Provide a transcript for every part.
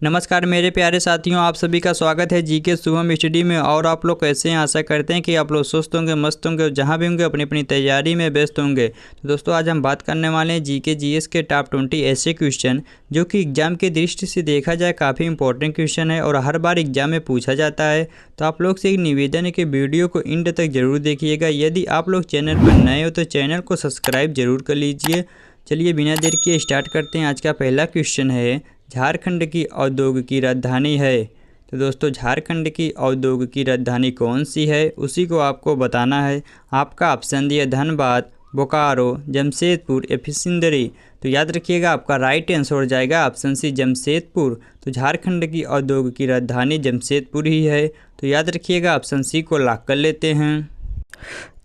नमस्कार मेरे प्यारे साथियों, आप सभी का स्वागत है जीके शुभम स्टडी में। और आप लोग कैसे हैं? आशा करते हैं कि आप लोग स्वस्थ होंगे, मस्त होंगे और जहां भी होंगे अपनी अपनी तैयारी में व्यस्त होंगे। तो दोस्तों आज हम बात करने वाले हैं जीके जीएस के टॉप 20 ऐसे क्वेश्चन जो कि एग्जाम की दृष्टि से देखा जाए काफ़ी इंपॉर्टेंट क्वेश्चन है और हर बार एग्जाम में पूछा जाता है। तो आप लोग से एक निवेदन है कि वीडियो को एंड तक जरूर देखिएगा। यदि आप लोग चैनल पर नए हो तो चैनल को सब्सक्राइब जरूर कर लीजिए। चलिए बिना देर किए स्टार्ट करते हैं। आज का पहला क्वेश्चन है, झारखंड की औद्योगिकी राजधानी है। तो दोस्तों झारखंड की औद्योगिकी राजधानी कौन सी है, उसी को आपको बताना है। आपका ऑप्शन दिया धनबाद, बोकारो, जमशेदपुर या फिर सिंदरी। तो याद रखिएगा आपका राइट आंसर हो जाएगा ऑप्शन सी जमशेदपुर। तो झारखंड की औद्योगिकी राजधानी जमशेदपुर ही है। तो याद रखिएगा ऑप्शन सी को लॉक कर लेते हैं।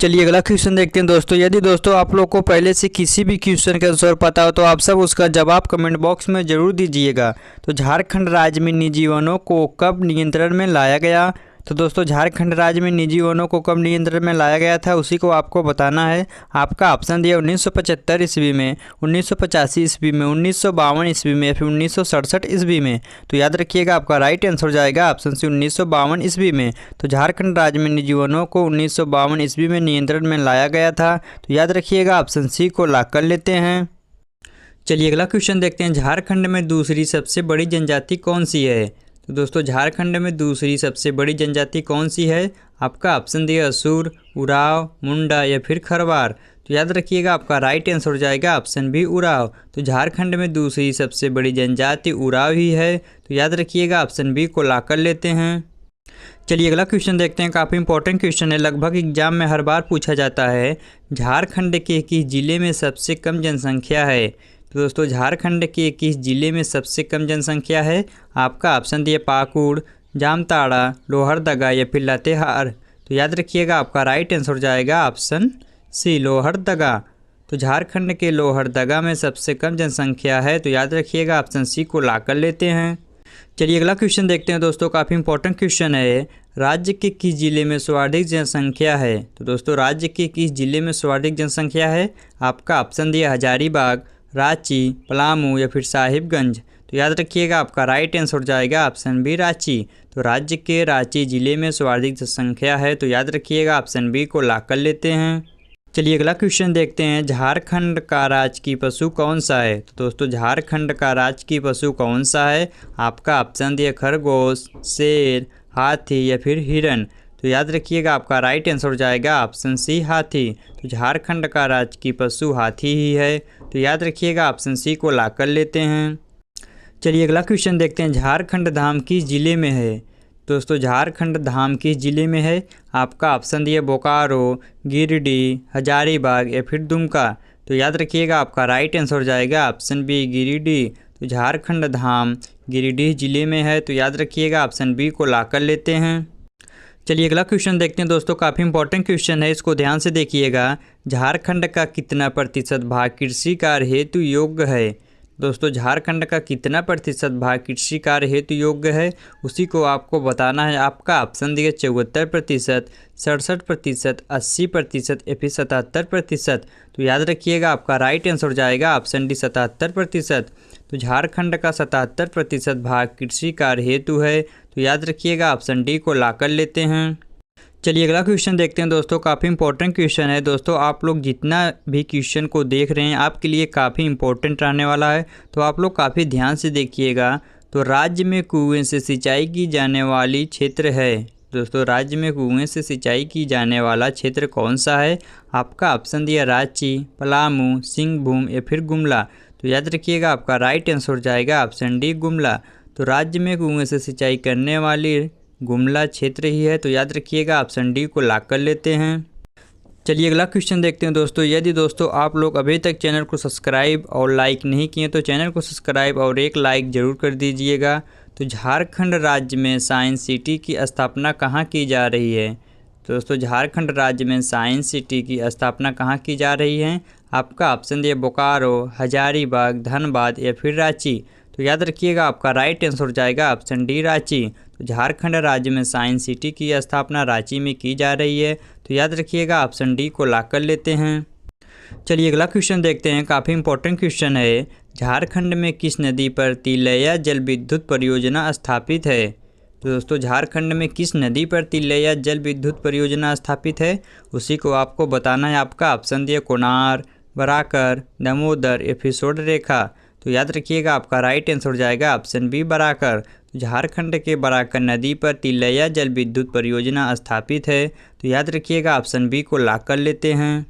चलिए अगला क्वेश्चन देखते हैं दोस्तों। यदि दोस्तों आप लोग को पहले से किसी भी क्वेश्चन का आंसर पता हो तो आप सब उसका जवाब कमेंट बॉक्स में जरूर दीजिएगा। तो झारखंड राज्य में निजी वनों को कब नियंत्रण में लाया गया? तो दोस्तों झारखंड राज्य में निजी वनों को कब नियंत्रण में लाया गया था, उसी को आपको बताना है। आपका ऑप्शन दिया 1975 ईस्वी में, 1985 ईस्वी में, 1952 ईस्वी में या फिर 1967 ईस्वी में। तो याद रखिएगा आपका राइट आंसर हो जाएगा ऑप्शन सी 1952 ईस्वी में। तो झारखंड राज्य में निजी वनों को 1952 ईस्वी में नियंत्रण में लाया गया था। तो याद रखिएगा ऑप्शन सी को लॉक कर लेते हैं। चलिए अगला क्वेश्चन देखते हैं। झारखंड में दूसरी सबसे बड़ी जनजाति कौन सी है? तो दोस्तों झारखंड में दूसरी सबसे बड़ी जनजाति कौन सी है? आपका ऑप्शन दिया असुर, उराव, मुंडा या फिर खरवार। तो याद रखिएगा आपका राइट आंसर हो जाएगा ऑप्शन बी उराव। तो झारखंड में दूसरी सबसे बड़ी जनजाति उराव ही है। तो याद रखिएगा ऑप्शन बी को लॉक कर लेते हैं। चलिए अगला क्वेश्चन देखते हैं। काफ़ी इंपॉर्टेंट क्वेश्चन है, लगभग एग्जाम में हर बार पूछा जाता है। झारखंड के किस जिले में सबसे कम जनसंख्या है? तो दोस्तों झारखंड के किस जिले में सबसे कम जनसंख्या है? आपका ऑप्शन दिए पाकुड़, जामताड़ा, लोहरदगा या फिर लातेहार। तो याद रखिएगा आपका राइट आंसर हो जाएगा ऑप्शन सी लोहरदगा। तो झारखंड के लोहरदगा में सबसे कम जनसंख्या है। तो याद रखिएगा ऑप्शन सी को लॉक कर लेते हैं। चलिए अगला क्वेश्चन देखते हैं दोस्तों। काफ़ी इंपॉर्टेंट क्वेश्चन है, राज्य के किस जिले में सर्वाधिक जनसंख्या है? तो दोस्तों राज्य के किस जिले में सर्वाधिक जनसंख्या है? आपका ऑप्शन दिया हजारीबाग, रांची, पलामू या फिर साहिबगंज। तो याद रखिएगा आपका राइट आंसर हो जाएगा ऑप्शन बी रांची। तो राज्य के रांची जिले में सर्वाधिक जनसंख्या है। तो याद रखिएगा ऑप्शन बी को लॉक कर लेते हैं। चलिए अगला क्वेश्चन देखते हैं। झारखंड का राजकीय पशु कौन सा है? तो दोस्तों झारखंड का राजकीय पशु कौन सा है? आपका ऑप्शन दिया खरगोश, शेर, हाथी या फिर हिरन। तो याद रखिएगा आपका राइट आंसर हो जाएगा ऑप्शन सी हाथी। तो झारखंड का राजकीय पशु हाथी ही है। तो याद रखिएगा ऑप्शन सी को लॉक कर लेते हैं। चलिए अगला क्वेश्चन देखते हैं। झारखंड धाम किस जिले में है? दोस्तों झारखंड धाम किस जिले में है? आपका ऑप्शन दिया बोकारो, गिरिडीह, हजारीबाग या फिर दुमका। तो याद रखिएगा आपका राइट आंसर हो जाएगा ऑप्शन बी गिरिडीह। तो झारखंड धाम गिरिडीह जिले में है। तो याद रखिएगा ऑप्शन बी को लॉक कर लेते हैं। चलिए अगला क्वेश्चन देखते हैं दोस्तों। काफ़ी इंपॉर्टेंट क्वेश्चन है, इसको ध्यान से देखिएगा। झारखंड का कितना प्रतिशत भाग कृषि कार्य हेतु योग्य है? दोस्तों झारखंड का कितना प्रतिशत भाग कृषि कार्य हेतु योग्य है, उसी को आपको बताना है। आपका ऑप्शन दिया 74%, 67%, 80% या फिर 77%। तो याद रखिएगा आपका राइट आंसर हो जाएगा ऑप्शन डी 77%। तो झारखंड का 77% भाग कृषि कार्य हेतु है। तो याद रखिएगा ऑप्शन डी को लॉक कर लेते हैं। चलिए अगला क्वेश्चन देखते हैं दोस्तों। काफ़ी इंपॉर्टेंट क्वेश्चन है दोस्तों। आप लोग जितना भी क्वेश्चन को देख रहे हैं आपके लिए काफ़ी इंपॉर्टेंट रहने वाला है, तो आप लोग काफ़ी ध्यान से देखिएगा। तो राज्य में कुएं से सिंचाई की जाने वाली क्षेत्र है? दोस्तों राज्य में कुएं से सिंचाई की जाने वाला क्षेत्र कौन सा है? आपका ऑप्शन दिया रांची, पलामू, सिंहभूम या फिर गुमला। तो याद रखिएगा आपका राइट आंसर हो जाएगा ऑप्शन डी गुमला। तो राज्य में कुएं से सिंचाई करने वाली गुमला क्षेत्र ही है। तो याद रखिएगा ऑप्शन डी को लॉक कर लेते हैं। चलिए अगला क्वेश्चन देखते हैं दोस्तों। यदि दोस्तों आप लोग अभी तक चैनल को सब्सक्राइब और लाइक नहीं किए तो चैनल को सब्सक्राइब और एक लाइक ज़रूर कर दीजिएगा। तो झारखंड राज्य में साइंस सिटी की स्थापना कहाँ की जा रही है? तो दोस्तों झारखंड राज्य में साइंस सिटी की स्थापना कहाँ की जा रही है? आपका ऑप्शन दिया बोकारो, हजारीबाग, धनबाद या फिर रांची। तो याद रखिएगा आपका राइट आंसर हो जाएगा ऑप्शन डी रांची। तो झारखंड राज्य में साइंस सिटी की स्थापना रांची में की जा रही है। तो याद रखिएगा ऑप्शन डी को लॉक कर लेते हैं। चलिए अगला क्वेश्चन देखते हैं। काफ़ी इंपॉर्टेंट क्वेश्चन है। झारखंड में किस नदी पर तिलैया जल विद्युत परियोजना स्थापित है? तो दोस्तों झारखंड में किस नदी पर तिलैया जल विद्युत परियोजना स्थापित है, उसी को आपको बताना है। आपका ऑप्शन दिया कोनार, बराकर, दामोदर या फिर स्वर्णरेखा। तो याद रखिएगा आपका राइट आंसर हो जाएगा ऑप्शन बी बराकर। तो झारखंड के बराकर नदी पर तिलैया जल विद्युत परियोजना स्थापित है। तो याद रखिएगा ऑप्शन बी को लॉक कर लेते हैं।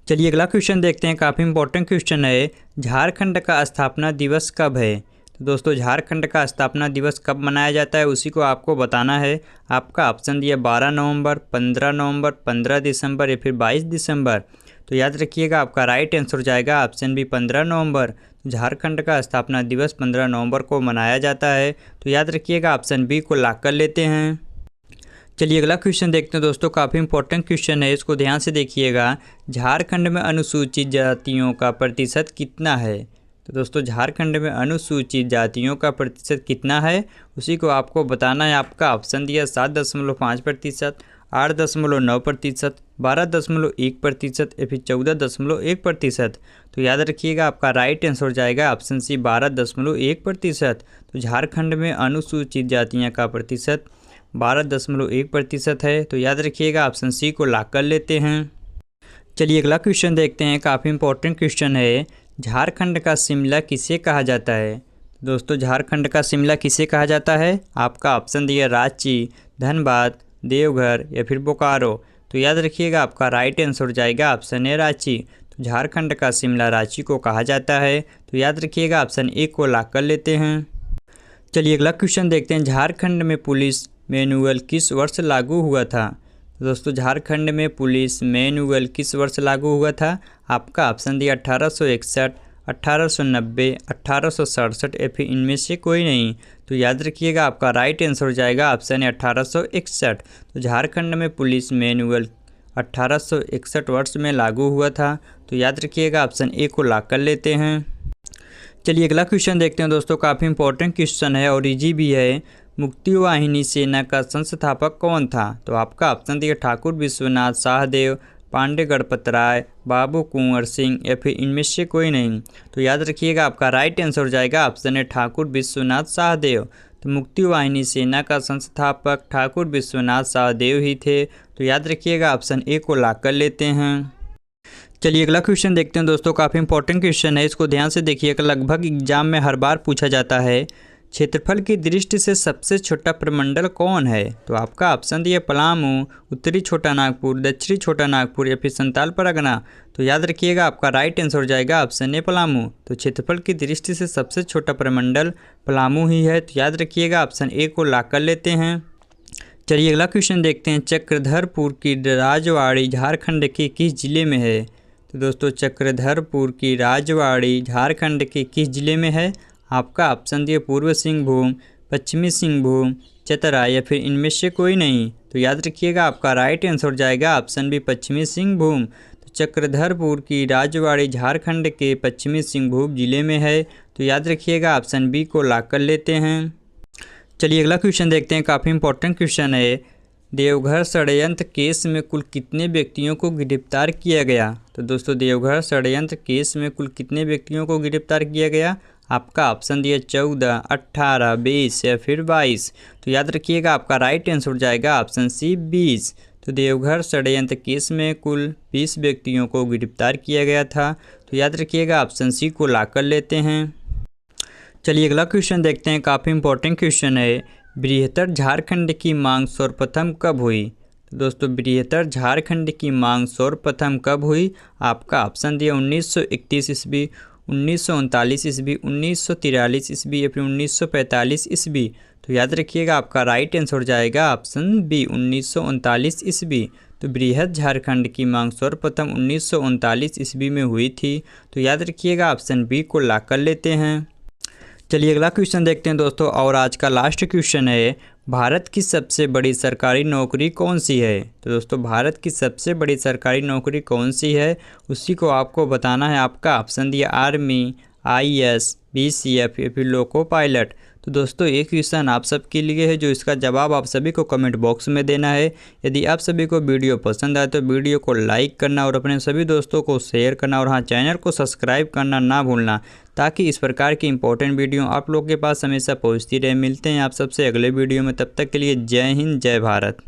चलिए अगला क्वेश्चन देखते हैं, काफ़ी इंपॉर्टेंट क्वेश्चन है। झारखंड का स्थापना दिवस कब है? तो दोस्तों झारखंड का स्थापना दिवस कब मनाया जाता है, उसी को आपको बताना है। आपका ऑप्शन दिया 12 नवंबर, 15 नवंबर, 15 दिसंबर या फिर 22 दिसंबर। तो याद रखिएगा आपका राइट आंसर हो जाएगा ऑप्शन बी 15 नवंबर। झारखंड का स्थापना दिवस 15 नवंबर को मनाया जाता है। तो याद रखिएगा ऑप्शन बी को लॉक कर लेते हैं। चलिए अगला क्वेश्चन देखते हैं दोस्तों, काफ़ी इंपॉर्टेंट क्वेश्चन है, इसको ध्यान से देखिएगा। झारखंड में अनुसूचित जातियों का प्रतिशत कितना है? तो दोस्तों झारखंड में अनुसूचित जातियों का प्रतिशत कितना है, उसी को आपको बताना है। आपका ऑप्शन दिया 7.5%, 8.9%, 12.1% या फिर 14.1%। तो याद रखिएगा आपका राइट आंसर हो जाएगा ऑप्शन सी 12.1%। तो झारखंड में अनुसूचित जातियों का प्रतिशत 12.1% है। तो याद रखिएगा ऑप्शन सी को लॉक कर लेते हैं। चलिए अगला क्वेश्चन देखते हैं, काफ़ी इंपॉर्टेंट क्वेश्चन है। झारखंड का शिमला किसे कहा जाता है? दोस्तों झारखंड का शिमला किसे कहा जाता है? आपका ऑप्शन दिया रांची, धनबाद, देवघर या फिर बोकारो। तो याद रखिएगा आपका राइट आंसर हो जाएगा ऑप्शन ए रांची। तो झारखंड का शिमला रांची को कहा जाता है। तो याद रखिएगा ऑप्शन ए को लॉक कर लेते हैं। चलिए अगला क्वेश्चन देखते हैं, झारखंड में पुलिस मैनुअल किस वर्ष लागू हुआ था? दोस्तों झारखंड में पुलिस मैनुअल किस वर्ष लागू हुआ था? आपका ऑप्शन दिया 1861, 1890, 1867 या फिर इनमें से कोई नहीं। तो याद रखिएगा आपका राइट आंसर हो जाएगा ऑप्शन है 1861। तो झारखंड में पुलिस मैनुअल 1861 वर्ष में लागू हुआ था। तो याद रखिएगा ऑप्शन ए को लॉक कर लेते हैं। चलिए अगला क्वेश्चन देखते हैं दोस्तों, काफ़ी इंपॉर्टेंट क्वेश्चन है और इजी भी है। मुक्तिवाहिनी सेना का संस्थापक कौन था? तो आपका ऑप्शन दिया ठाकुर विश्वनाथ शाहदेव, पांडे गणपत राय, बाबू कुंवर सिंह या फिर इनमें से कोई नहीं। तो याद रखिएगा आपका राइट आंसर हो जाएगा ऑप्शन है ठाकुर विश्वनाथ शाहदेव। तो मुक्तिवाहिनी सेना का संस्थापक ठाकुर विश्वनाथ शाहदेव ही थे। तो याद रखिएगा ऑप्शन ए को लॉक कर लेते हैं। चलिए अगला क्वेश्चन देखते हैं दोस्तों, काफ़ी इंपॉर्टेंट क्वेश्चन है, इसको ध्यान से देखिएगा, लगभग एग्जाम में हर बार पूछा जाता है। क्षेत्रफल की दृष्टि से सबसे छोटा प्रमंडल कौन है? तो आपका ऑप्शन दिया पलामू, उत्तरी छोटा नागपुर, दक्षिणी छोटा नागपुर या फिर संताल परगना। तो याद रखिएगा आपका राइट आंसर हो जाएगा ऑप्शन ए पलामू। तो क्षेत्रफल की दृष्टि से सबसे छोटा प्रमंडल पलामू ही है। तो याद रखिएगा ऑप्शन ए को लॉक कर लेते हैं। चलिए अगला क्वेश्चन देखते हैं, चक्रधरपुर की राजवाड़ी झारखंड के किस जिले में है? तो दोस्तों चक्रधरपुर की राजवाड़ी झारखंड के किस जिले में है? आपका ऑप्शन दिया पूर्व सिंहभूम, पश्चिमी सिंहभूम, चतरा या फिर इनमें से कोई नहीं। तो याद रखिएगा आपका राइट आंसर हो जाएगा ऑप्शन बी पश्चिमी सिंहभूम। तो चक्रधरपुर की राजवाड़ी झारखंड के पश्चिमी सिंहभूम जिले में है। तो याद रखिएगा ऑप्शन बी को लॉक कर लेते हैं। चलिए अगला क्वेश्चन देखते हैं, काफ़ी इंपॉर्टेंट क्वेश्चन है। देवघर षड्यंत्र केस में कुल कितने व्यक्तियों को गिरफ्तार किया गया? तो दोस्तों देवघर षड्यंत्र केस में कुल कितने व्यक्तियों को गिरफ्तार किया गया? आपका ऑप्शन दिया 14, 18, 20 या फिर 22। तो याद रखिएगा आपका राइट आंसर हो जाएगा ऑप्शन सी 20। तो देवघर षड्यंत्र केस में कुल 20 व्यक्तियों को गिरफ्तार किया गया था। तो याद रखिएगा ऑप्शन सी को लॉक कर लेते हैं। चलिए अगला क्वेश्चन देखते हैं, काफ़ी इंपॉर्टेंट क्वेश्चन है। बृहत्तर झारखंड की मांग सर्वप्रथम कब हुई? तो दोस्तों बृहत्तर झारखंड की मांग सर्वप्रथम कब हुई? आपका ऑप्शन दिया 1931 ईस्वी, 1939 ईस्वी, 1943 ईस्वी या फिर 1945 ईस्वी। तो याद रखिएगा आपका राइट आंसर हो जाएगा ऑप्शन बी 1939 ईस्वी। तो बृहत झारखंड की मांग सर्वप्रथम 1939 ईस्वी में हुई थी। तो याद रखिएगा ऑप्शन बी को लॉक कर लेते हैं। चलिए अगला क्वेश्चन देखते हैं दोस्तों, और आज का लास्ट क्वेश्चन है। भारत की सबसे बड़ी सरकारी नौकरी कौन सी है? तो दोस्तों भारत की सबसे बड़ी सरकारी नौकरी कौन सी है, उसी को आपको बताना है। आपका ऑप्शन दिया आर्मी, IAS, BCF या फिर लोको पायलट। तो दोस्तों एक क्वेश्चन आप सबके लिए है, जो इसका जवाब आप सभी को कमेंट बॉक्स में देना है। यदि आप सभी को वीडियो पसंद आए तो वीडियो को लाइक करना और अपने सभी दोस्तों को शेयर करना, और हाँ, चैनल को सब्सक्राइब करना ना भूलना, ताकि इस प्रकार की इंपॉर्टेंट वीडियो आप लोग के पास हमेशा पहुँचती रहे। मिलते हैं आप सबसे अगले वीडियो में, तब तक के लिए जय हिंद, जय भारत।